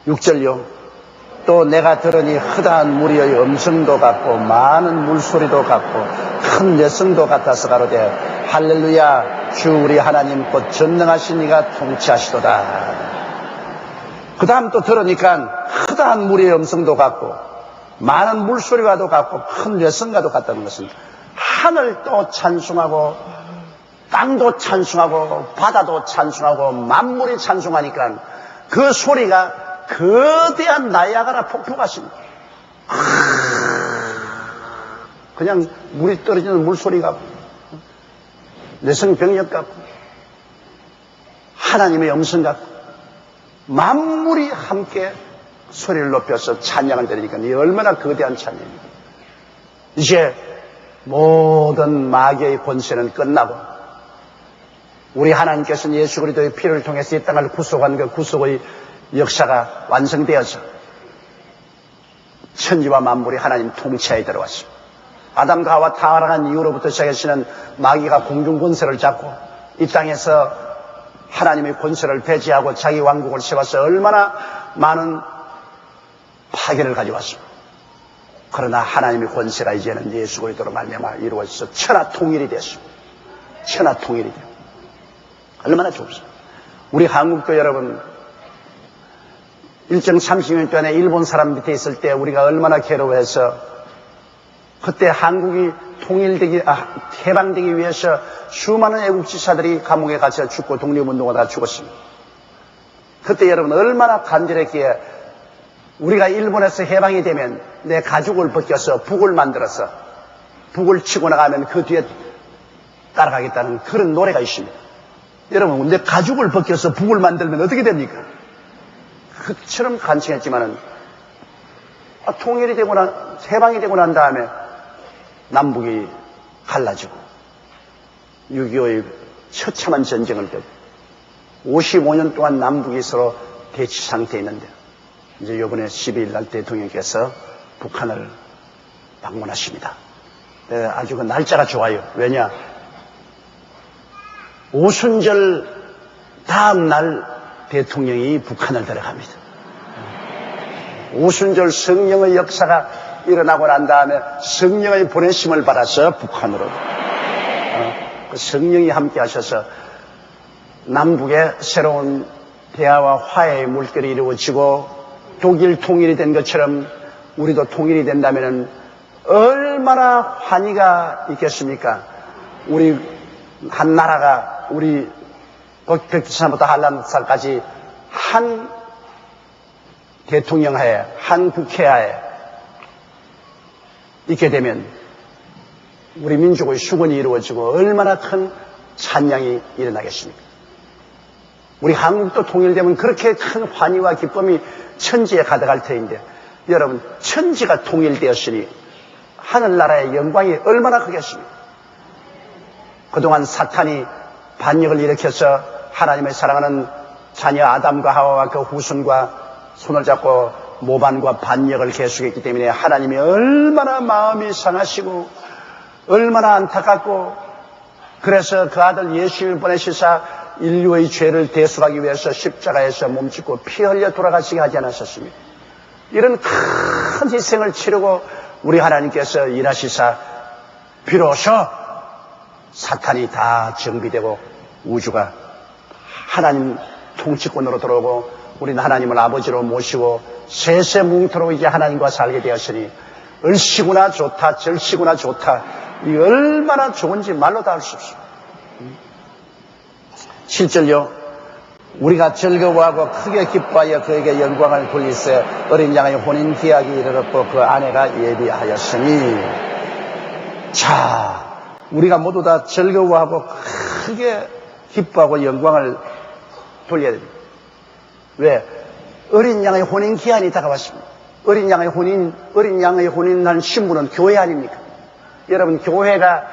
6절요. 또 내가 들으니 허다한 무리의 음성도 같고 많은 물소리도 같고 큰 여성도 같아서 가로되 할렐루야 주 우리 하나님 곧 전능하신 이가 통치하시도다. 그 다음 또 들으니까 허다한 무리의 음성도 같고 많은 물소리와도 같고 큰 여성과도 같다는 것은 하늘도 찬송하고 땅도 찬송하고 바다도 찬송하고 만물이 찬송하니까 그 소리가 거대한 나이아가라 폭포 같습니다. 그냥 물이 떨어지는 물소리 같고 내성병력 같고 하나님의 음성 같고 만물이 함께 소리를 높여서 찬양을 드리니까 이 얼마나 거대한 찬양입니까. 이제 모든 마귀의 권세는 끝나고 우리 하나님께서는 예수 그리스도의 피를 통해서 이 땅을 구속한 그 구속의 역사가 완성되어서 천지와 만물이 하나님 통치하에 들어왔습니다. 아담과 하와 타락한 이후로부터 시작해서는 마귀가 공중 권세를 잡고 이 땅에서 하나님의 권세를 배제하고 자기 왕국을 세워서 얼마나 많은 파괴를 가져왔습니다. 그러나 하나님의 권세가 이제는 예수 그리스도로 말미암아 이루어져서 천하 통일이 됐습니다. 천하 통일이 돼요. 얼마나 좋습니다. 우리 한국도 여러분 일정 30년 전에 일본 사람 밑에 있을 때 우리가 얼마나 괴로워해서 그때 한국이 해방되기 위해서 수많은 애국지사들이 감옥에 갇혀 죽고 독립운동하다가 죽었습니다. 그때 여러분 얼마나 간절했기에 우리가 일본에서 해방이 되면 내 가죽을 벗겨서 북을 만들어서 북을 치고 나가면 그 뒤에 따라가겠다는 그런 노래가 있습니다. 여러분 내 가죽을 벗겨서 북을 만들면 어떻게 됩니까? 그처럼 간청했지만은 통일이 되고 해방이 되고 난 다음에 남북이 갈라지고 6.25의 처참한 전쟁을 겪고 55년 동안 남북이 서로 대치 상태에 있는데 이제 이번에 12일 날 대통령께서 북한을 방문하십니다. 아주 그 날짜가 좋아요. 왜냐? 오순절 다음 날 대통령이 북한을 들어갑니다. 오순절 성령의 역사가 일어나고 난 다음에 성령의 보내심을 받아서 북한으로 그 성령이 함께 하셔서 남북의 새로운 대화와 화해의 물결이 이루어지고 독일 통일이 된 것처럼 우리도 통일이 된다면 얼마나 환희가 있겠습니까? 우리 한 나라가 우리 백두산부터 한라산까지 한 대통령 하에 한 국회 하에 있게 되면 우리 민족의 수건이 이루어지고 얼마나 큰 찬양이 일어나겠습니까? 우리 한국도 통일되면 그렇게 큰 환희와 기쁨이 천지에 가득할 터인데 여러분 천지가 통일되었으니 하늘나라의 영광이 얼마나 크겠습니까? 그동안 사탄이 반역을 일으켜서 하나님의 사랑하는 자녀 아담과 하와와 그 후손과 손을 잡고 모반과 반역을 계속했기 때문에 하나님이 얼마나 마음이 상하시고 얼마나 안타깝고 그래서 그 아들 예수를 보내시사 인류의 죄를 대속하기 위해서 십자가에서 몸짓고 피 흘려 돌아가시게 하지 않으셨습니까? 이런 큰 희생을 치르고 우리 하나님께서 일하시사 비로소 사탄이 다 정비되고 우주가 하나님 통치권으로 들어오고 우리는 하나님을 아버지로 모시고 세세뭉토록 이제 하나님과 살게 되었으니 얼씨구나 좋다 절씨구나 좋다 이 얼마나 좋은지 말로 다 할 수 없습니다. 7절요. 우리가 즐거워하고 크게 기뻐하여 그에게 영광을 돌리세 어린 양의 혼인 기약이 이르렀고 그 아내가 예비하였으니 자 우리가 모두 다 즐거워하고 크게 기뻐하고 영광을 돌려야 됩니다. 왜? 어린 양의 혼인 기한이 다가왔습니다. 어린 양의 혼인한 신부는 교회 아닙니까? 여러분 교회가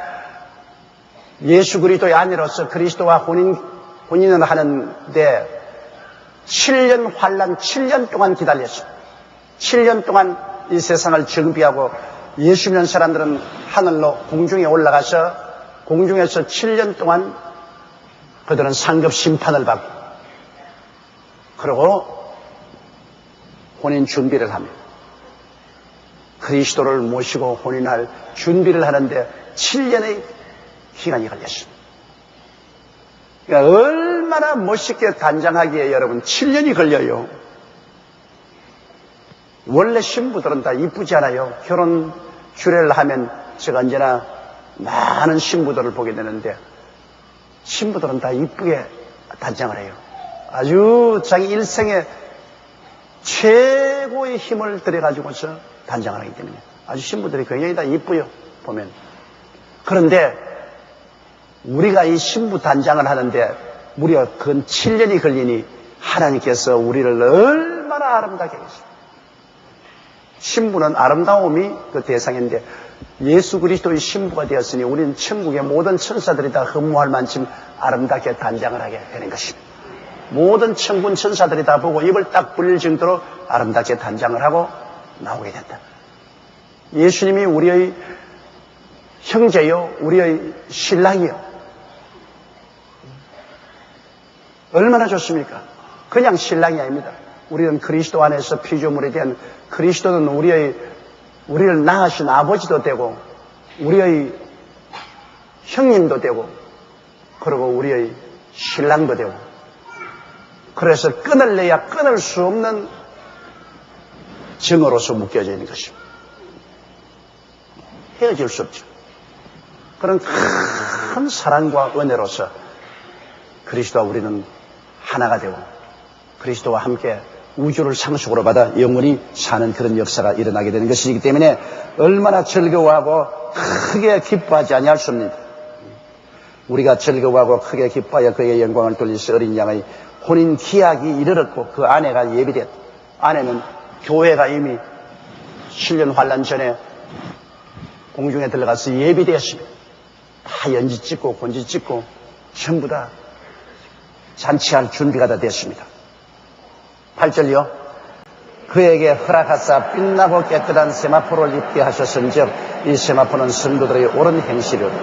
예수 그리스도의 아내로서 그리스도와 혼인을 하는데 7년 환난 7년 동안 기다렸습니다. 7년 동안 이 세상을 정비하고 예수 믿는 사람들은 하늘로 공중에 올라가서 공중에서 7년 동안 그들은 상급 심판을 받고 그리고 혼인 준비를 합니다. 그리스도를 모시고 혼인할 준비를 하는데 7년의 기간이 걸렸습니다. 그러니까 얼마나 멋있게 단장하기에 여러분 7년이 걸려요. 원래 신부들은 다 이쁘지 않아요. 결혼 주례를 하면 제가 언제나 많은 신부들을 보게 되는데 신부들은 다 이쁘게 단장을 해요. 아주 자기 일생에 최고의 힘을 들여가지고서 단장을 하기 때문에 아주 신부들이 굉장히 다 이쁘요 보면. 그런데 우리가 이 신부 단장을 하는데 무려 근 7년이 걸리니 하나님께서 우리를 얼마나 아름답게 하겠습니까? 신부는 아름다움이 그 대상인데 예수 그리스도의 신부가 되었으니 우리는 천국의 모든 천사들이 다 흠모할 만큼 아름답게 단장을 하게 되는 것입니다. 모든 천군 천사들이 다 보고 입을 딱 벌릴 정도로 아름답게 단장을 하고 나오게 된다. 예수님이 우리의 형제요, 우리의 신랑이요. 얼마나 좋습니까? 그냥 신랑이 아닙니다. 우리는 그리스도 안에서 피조물에 대한 그리스도는 우리를 낳으신 아버지도 되고 우리의 형님도 되고 그리고 우리의 신랑도 되고 그래서 끊을래야 끊을 수 없는 정으로서 묶여져 있는 것입니다. 헤어질 수 없죠. 그런 큰 사랑과 은혜로서 그리스도와 우리는 하나가 되고 그리스도와 함께 우주를 상속으로 받아 영원히 사는 그런 역사가 일어나게 되는 것이기 때문에 얼마나 즐거워하고 크게 기뻐하지 아니할 수 없습니다. 우리가 즐거워하고 크게 기뻐하여 그에게 영광을 돌리시 어린 양의 혼인 기약이 이르렀고 그 아내가 예비됐다. 아내는 교회가 이미 7년 환란 전에 공중에 들어가서 예비되었습니다. 다 연지 찍고 곤지 찍고 전부 다 잔치할 준비가 다 됐습니다. 8절이요. 그에게 허락하사 빛나고 깨끗한 세마포를 입게 하셨은즉 이 세마포는 성도들의 옳은 행실이로다.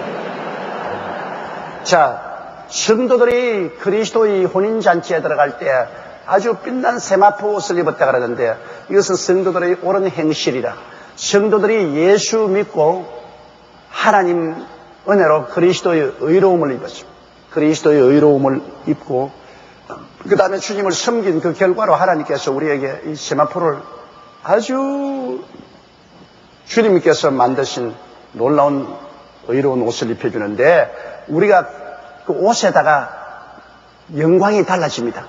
자, 성도들이 그리스도의 혼인잔치에 들어갈 때 아주 빛난 세마포 옷을 입었다 그러는데 이것은 성도들의 옳은 행실이라. 성도들이 예수 믿고 하나님 은혜로 그리스도의 의로움을 입었습니다. 그리스도의 의로움을 입고 그 다음에 주님을 섬긴 그 결과로 하나님께서 우리에게 이 세마포를 아주 주님께서 만드신 놀라운 의로운 옷을 입혀주는데 우리가 그 옷에다가 영광이 달라집니다.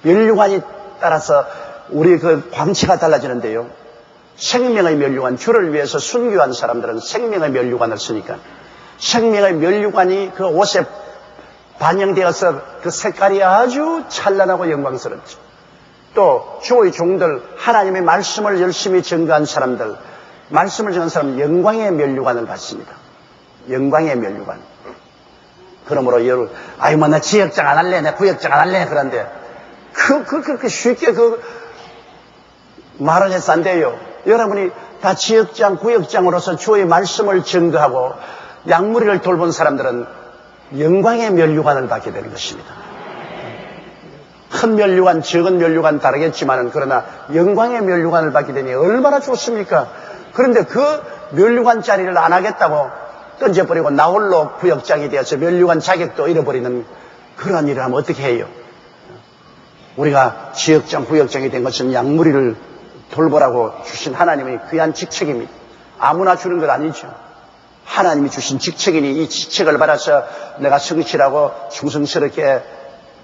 면류관이 따라서 우리 그 광채가 달라지는데요. 생명의 면류관, 주를 위해서 순교한 사람들은 생명의 면류관을 쓰니까 생명의 면류관이 그 옷에 반영되어서 그 색깔이 아주 찬란하고 영광스럽죠. 또 주의 종들, 하나님의 말씀을 열심히 증거한 사람들, 말씀을 전한 사람은 영광의 면류관을 받습니다. 영광의 면류관. 그러므로 여러분, 아유 뭐 나 지역장 안 할래, 내 구역장 안 할래 그런데 그렇게 쉽게 말을 해서 안 돼요. 여러분이 다 지역장, 구역장으로서 주의 말씀을 증거하고 양무리를 돌본 사람들은 영광의 면류관을 받게 되는 것입니다. 큰 면류관, 적은 면류관 다르겠지만은 그러나 영광의 면류관을 받게 되니 얼마나 좋습니까? 그런데 그 면류관 자리를 안 하겠다고 던져버리고 나홀로 구역장이 되어서 면류관 자격도 잃어버리는 그러한 일을 하면 어떻게 해요? 우리가 지역장, 구역장이 된 것은 양무리를 돌보라고 주신 하나님의 귀한 직책입니다. 아무나 주는 것 아니죠. 하나님이 주신 직책이니 이 직책을 받아서 내가 성실하고 충성스럽게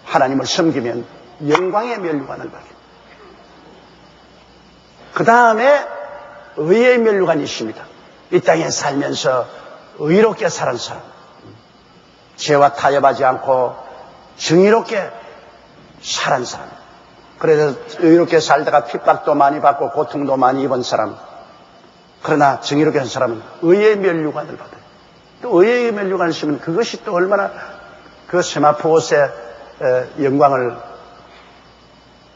하나님을 섬기면 영광의 면류관을 받게. 그 다음에 의의 면류관이 있습니다. 이 땅에 살면서 의롭게 사는 사람, 죄와 타협하지 않고 정의롭게 사는 사람, 그래서 의롭게 살다가 핍박도 많이 받고 고통도 많이 입은 사람, 그러나 정의롭게 한 사람은 의의 면류관을 받아요. 또 의의 면류관을 쓰면 그것이 또 얼마나 그 세마포 옷의 영광을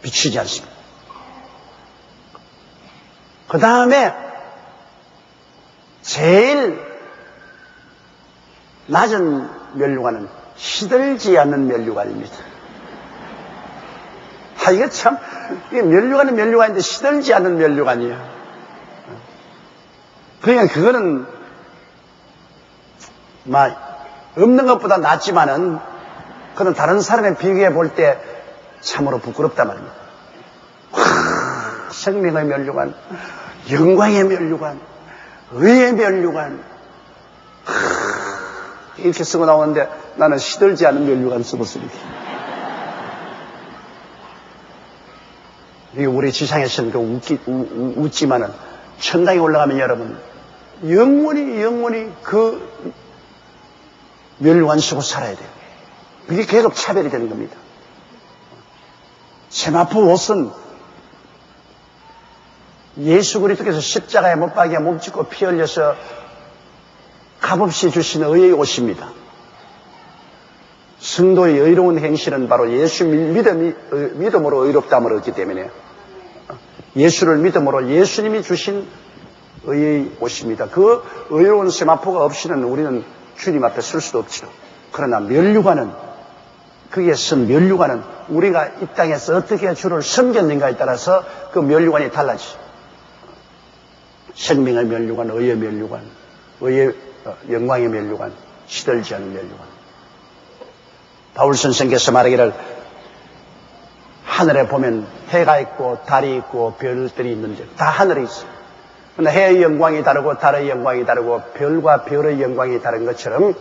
비추지 않습니까? 그 다음에 제일 낮은 면류관은 시들지 않는 면류관입니다. 야, 이게 참, 이게 면류관은 면류관인데 시들지 않는 면류관이야. 그러니까 그거는, 없는 것보다 낫지만은, 그건 다른 사람에 비교해 볼 때 참으로 부끄럽단 말입니다. 생명의 면류관, 영광의 면류관, 의의 면류관, 이렇게 쓰고 나오는데 나는 시들지 않은 면류관 쓰고쓰니까. 이게 우리 지상에서는 웃지만은 천당에 올라가면 여러분, 영원히 그 면류관 쓰고 살아야 돼요. 그게 계속 차별이 되는 겁니다. 세마포 옷은 예수 그리스도께서 십자가에 못 박여 몸짓고 피 흘려서 값없이 주신 의의 옷입니다. 성도의 의로운 행실은 바로 예수 믿음으로 의롭다함을 얻기 때문에 예수를 믿음으로 예수님이 주신 의의 옷입니다. 그 의로운 세마포가 없이는 우리는 주님 앞에 설 수도 없죠. 그러나 면류관은, 거기에 쓴 면류관은 우리가 이 땅에서 어떻게 주를 섬겼는가에 따라서 그 면류관이 달라지죠. 생명의 면류관, 의의 면류관, 의의 영광의 면류관, 시들지 않은 면류관. 바울 선생께서 말하기를 하늘에 보면 해가 있고 달이 있고 별들이 있는데 다 하늘에 있어요. 그러나 해의 영광이 다르고 달의 영광이 다르고 별과 별의 영광이 다른 것처럼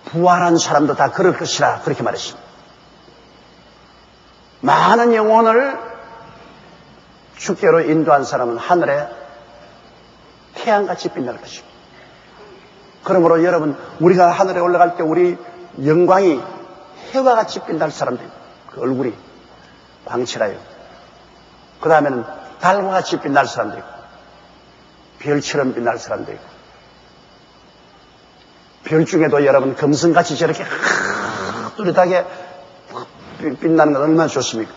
부활한 사람도 다 그럴 것이라 그렇게 말했습니다. 많은 영혼을 주께로 인도한 사람은 하늘에 태양같이 빛날 것입니다. 그러므로 여러분, 우리가 하늘에 올라갈 때 우리 영광이 해와 같이 빛날 사람들, 그 얼굴이 광채라요. 그 다음에는 달과 같이 빛날 사람도 있고, 별처럼 빛날 사람도 있고, 별 중에도 여러분 금성같이 저렇게 뚜렷하게 빛나는 건 얼마나 좋습니까?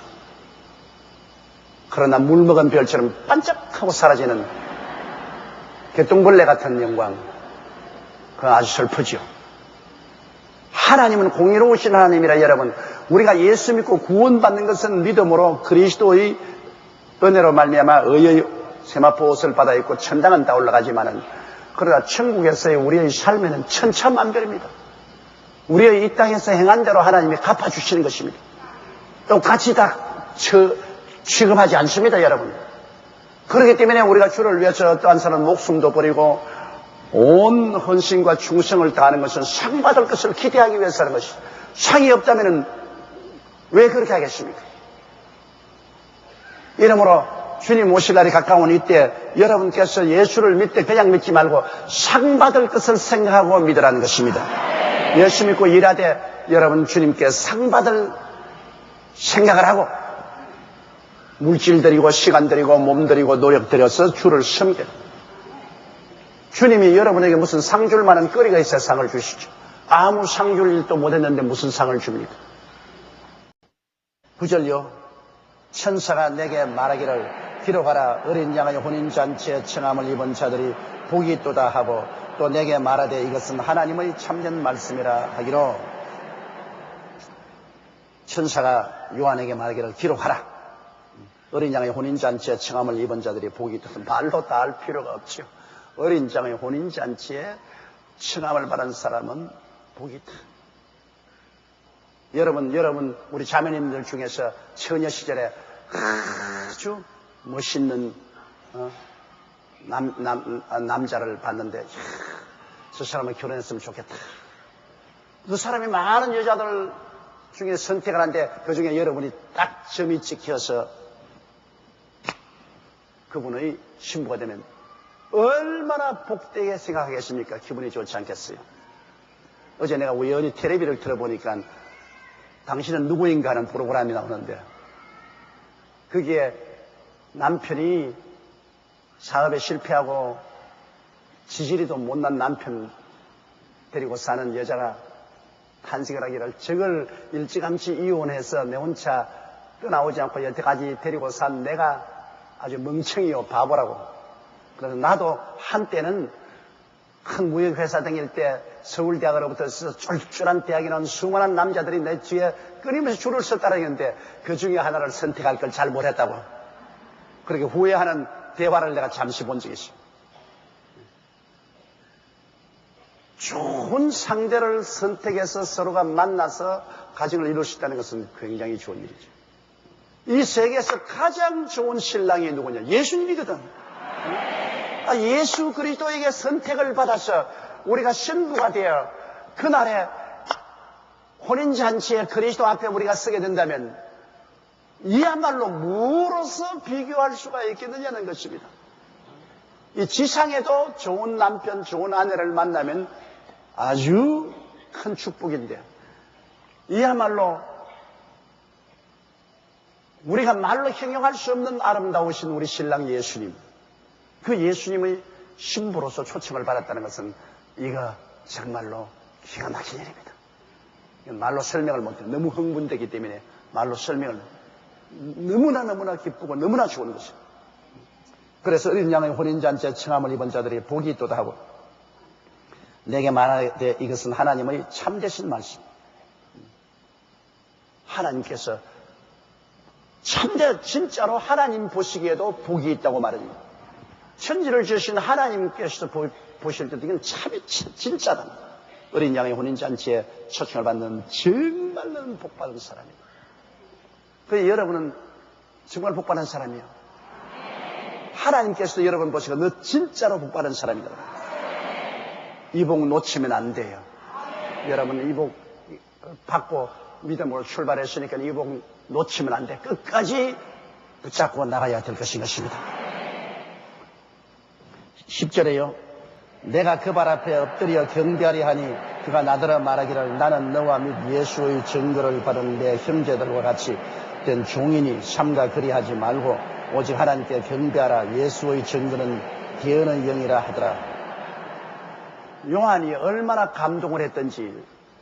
그러나 물 먹은 별처럼 반짝하고 사라지는 개똥벌레 같은 영광, 그건 아주 슬프죠. 하나님은 공의로우신 하나님이라 여러분, 우리가 예수 믿고 구원받는 것은 믿음으로 그리스도의 은혜로 말미암아 의의 세마포 옷을 받아 입고 천당은 다 올라가지만은, 그러나 천국에서의 우리의 삶에는 천차만별입니다. 우리의 이 땅에서 행한 대로 하나님이 갚아주시는 것입니다. 똑같이 다 취급하지 않습니다, 여러분. 그렇기 때문에 우리가 주를 위해서 어떠한 사람은 목숨도 버리고 온 헌신과 충성을 다하는 것은 상 받을 것을 기대하기 위해서 하는 것이죠. 상이 없다면 왜 그렇게 하겠습니까? 이러므로 주님 오실 날이 가까운 이때 여러분께서 예수를 믿되 그냥 믿지 말고 상 받을 것을 생각하고 믿으라는 것입니다. 예수 믿고 일하되 여러분 주님께 상 받을 생각을 하고 물질 들이고 시간 들이고 몸 들이고 노력 들여서 주를 섬겨. 주님이 여러분에게 무슨 상 줄 만한 거리가 있어야 상을 주시죠. 아무 상 줄 일도 못했는데 무슨 상을 줍니까? 9절요. 천사가 내게 말하기를 기록하라. 어린 양의 혼인잔치에 청함을 입은 자들이 복이 있도다 하고, 또 내게 말하되 이것은 하나님의 참된 말씀이라 하기로, 천사가 요한에게 말하기를 기록하라. 어린 양의 혼인잔치에 청함을 입은 자들이 복이 있도다. 말로 다 할 필요가 없죠. 어린 양의 혼인잔치에 청함을 받은 사람은 복이 있다. 여러분, 우리 자매님들 중에서 처녀 시절에 아주 멋있는 남자를 봤는데, 저 사람은 결혼했으면 좋겠다. 그 사람이 많은 여자들 중에 선택을 하는데 그 중에 여러분이 딱 점이 찍혀서 그분의 신부가 되면 얼마나 복되게 생각하겠습니까? 기분이 좋지 않겠어요? 어제 내가 우연히 텔레비를 틀어보니까 당신은 누구인가 하는 프로그램이 나오는데, 거기에 남편이 사업에 실패하고 지지리도 못난 남편 데리고 사는 여자가 탄식을 하기를, 저걸 일찌감치 이혼해서 내 혼자 떠나오지 않고 여태까지 데리고 산 내가 아주 멍청이요 바보라고. 그래서 나도 한때는 큰 무역회사 다닐 때 서울대학으로부터 쫄쫄한 대학에 나온 수많은 남자들이 내 뒤에 끊임없이 줄을 섰다는데 그 중에 하나를 선택할 걸 잘 못했다고 그렇게 후회하는 대화를 내가 잠시 본 적이 있어요. 좋은 상대를 선택해서 서로가 만나서 가정을 이룰 수 있다는 것은 굉장히 좋은 일이죠. 이 세계에서 가장 좋은 신랑이 누구냐? 예수님이거든. 예수 그리스도에게 선택을 받아서 우리가 신부가 되어 그날에 혼인잔치에 그리스도 앞에 우리가 서게 된다면 이야말로 무엇으로서 비교할 수가 있겠느냐는 것입니다. 이 지상에도 좋은 남편, 좋은 아내를 만나면 아주 큰 축복인데 이야말로 우리가 말로 형용할 수 없는 아름다우신 우리 신랑 예수님, 그 예수님의 신부로서 초청을 받았다는 것은 이거 정말로 기가 막힌 일입니다. 말로 설명을 못해요. 너무 흥분되기 때문에 말로 설명을 너무나 기쁘고 너무나 좋은 것이에요. 그래서 어린 양의 혼인잔치에 청함을 입은 자들이 복이 있도다 하고 내게 말하되 이것은 하나님의 참되신 말씀. 하나님께서 진짜로 하나님 보시기에도 복이 있다고 말합니다. 천지를 지으신 하나님께서 보실 때도 이건 참이 진짜다. 어린 양의 혼인잔치에 초청을 받는 정말로 복받은 사람입니다. 그래서 여러분은 정말 복받은 사람이에요. 하나님께서도 여러분 보시고 너 진짜로 복받은 사람이다. 이 복 놓치면 안 돼요. 여러분은 이 복 받고 믿음으로 출발했으니까 이 복 놓치면 안 돼. 끝까지 붙잡고 나가야 될 것인 것입니다. 10절에요. 내가 그 발 앞에 엎드려 경배하리 하니 그가 나더러 말하기를 나는 너와 및 예수의 증거를 받은 내 형제들과 같이 된 종이니 삼가 그리하지 말고 오직 하나님께 경배하라. 예수의 증거는 대언의 영이라 하더라. 요한이 얼마나 감동을 했던지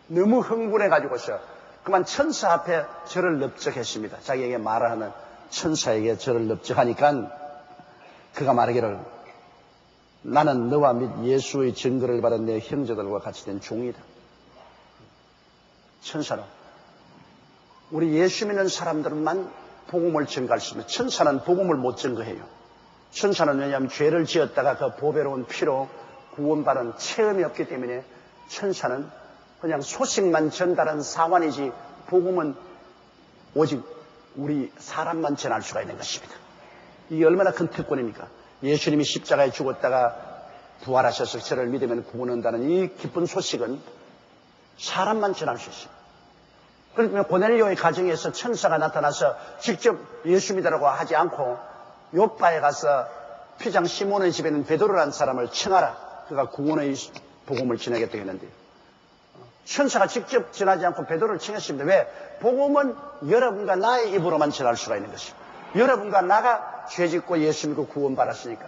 너무 흥분해가지고서 그만 천사 앞에 저를 넙적했습니다. 자기에게 말을 하는 천사에게 저를 넙적하니까 그가 말하기를 나는 너와 및 예수의 증거를 받은 내 형제들과 같이 된 종이다. 천사는 우리 예수 믿는 사람들만 복음을 증거할 수 있습니다. 천사는 복음을 못 증거해요. 천사는 왜냐하면 죄를 지었다가 그 보배로운 피로 구원받은 체험이 없기 때문에 천사는 그냥 소식만 전달한 사관이지 복음은 오직 우리 사람만 전할 수가 있는 것입니다. 이게 얼마나 큰 특권입니까? 예수님이 십자가에 죽었다가 부활하셔서 저를 믿으면 구원한다는 이 기쁜 소식은 사람만 전할 수 있습니다. 그러면 고넬료의 가정에서 천사가 나타나서 직접 예수 믿으라고 하지 않고 요바에 가서 피장 시몬의 집에 있는 베드로라는 사람을 청하라. 그가 구원의 복음을 전하겠다고 했는데 천사가 직접 전하지 않고 베드로를 청했습니다. 왜? 복음은 여러분과 나의 입으로만 전할 수가 있는 것입니다. 여러분과 나가 죄짓고 예수 믿고 구원받았으니까.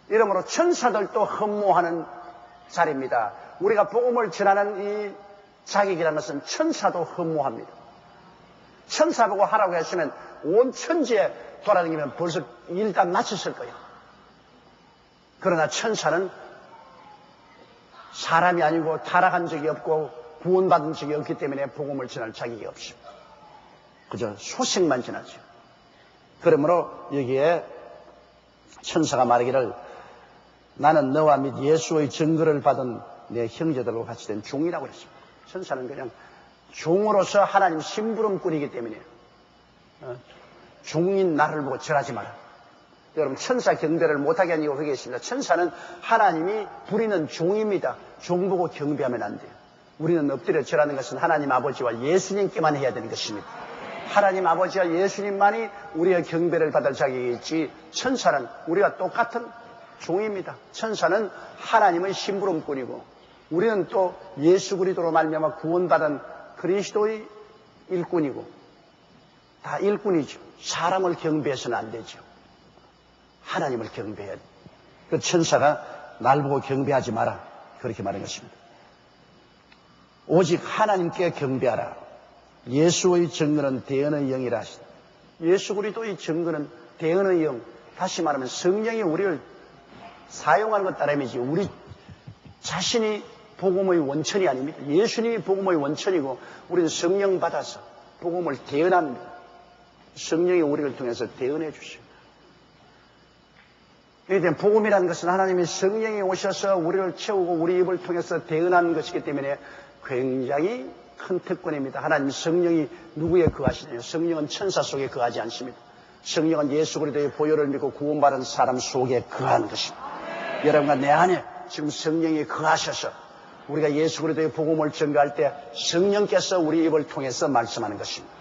이러므로 천사들도 흠모하는 자리입니다. 우리가 복음을 전하는 이 자격이라는 것은 천사도 흠모합니다. 천사 보고 하라고 했으면 온 천지에 돌아다니면 벌써 일 다 마쳤을 거예요. 그러나 천사는 사람이 아니고 타락한 적이 없고 구원받은 적이 없기 때문에 복음을 전할 자격이 없습니다. 그저 소식만 전하죠. 그러므로 여기에 천사가 말하기를 나는 너와 및 예수의 증거를 받은 내 형제들과 같이 된 종이라고 했습니다. 천사는 그냥 종으로서 하나님 심부름꾼이기 때문에 종인 나를 보고 절하지 마라. 여러분 천사 경배를 못하게 하는 이유가 그게 있습니다. 천사는 하나님이 부리는 종입니다. 종 보고 경배하면 안 돼요. 우리는 엎드려 절하는 것은 하나님 아버지와 예수님께만 해야 되는 것입니다. 하나님 아버지와 예수님만이 우리의 경배를 받을 자격이 있지 천사는 우리가 똑같은 종입니다. 천사는 하나님의 심부름꾼이고 우리는 또 예수 그리스도로 말미암아 구원받은 그리스도의 일꾼이고 다 일꾼이죠. 사람을 경배해서는 안 되죠. 하나님을 경배해야 돼. 그 천사가 날 보고 경배하지 마라. 그렇게 말한 것입니다. 오직 하나님께 경배하라. 예수의 증거는 대언의 영이라 하시다. 예수 그리스도의 증거는 대언의 영. 다시 말하면 성령이 우리를 사용하는 것 따름이지 자신이 복음의 원천이 아닙니다. 예수님이 복음의 원천이고 우리는 성령 받아서 복음을 대언합니다. 성령이 우리를 통해서 대언해 주십니다. 이때 복음이라는 것은 하나님의 성령이 오셔서 우리를 채우고 우리 입을 통해서 대언하는 것이기 때문에 굉장히 큰 특권입니다. 하나님 성령이 누구에 거하시느냐? 성령은 천사 속에 거하지 않습니다. 성령은 예수 그리스도의 보혈을 믿고 구원받은 사람 속에 거하는 것입니다. 여러분과 내 안에 지금 성령이 거하셔서 우리가 예수 그리스도의 복음을 전가할 때 성령께서 우리 입을 통해서 말씀하는 것입니다.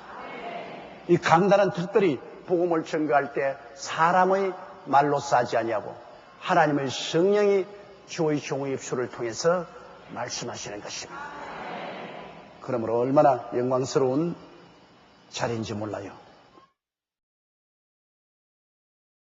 이 강단은 특별히 복음을 전가할 때 사람의 말로 싸지 아니하고 하나님의 성령이 주의 종의 입술을 통해서 말씀하시는 것입니다. 그러므로 얼마나 영광스러운 자리인지 몰라요.